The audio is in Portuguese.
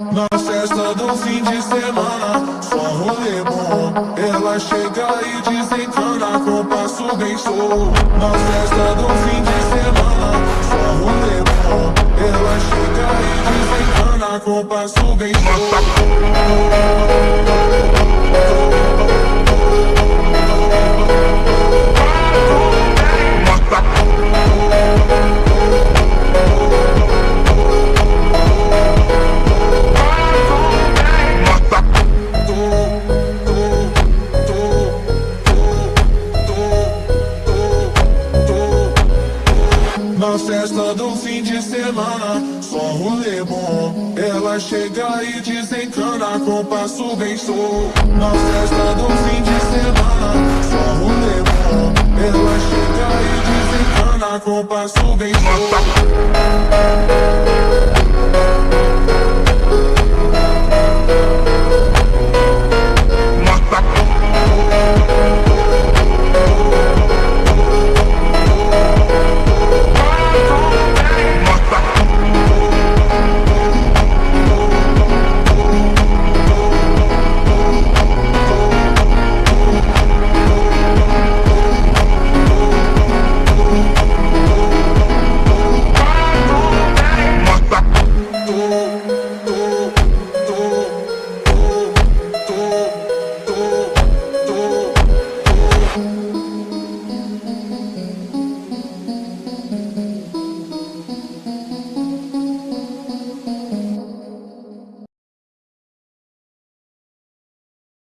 Na festa do fim de semana, só rolê bom. Ela chega e desencana com passo bem show. Na festa do fim de semana, só rolê bom. Ela chega e desencana com passo bem Na festa do fim de semana, só rolê bom. Ela chega e desencana com passo bem show. Na festa do fim de semana, só rolê bom. Ela chega e desencana com passo bem show.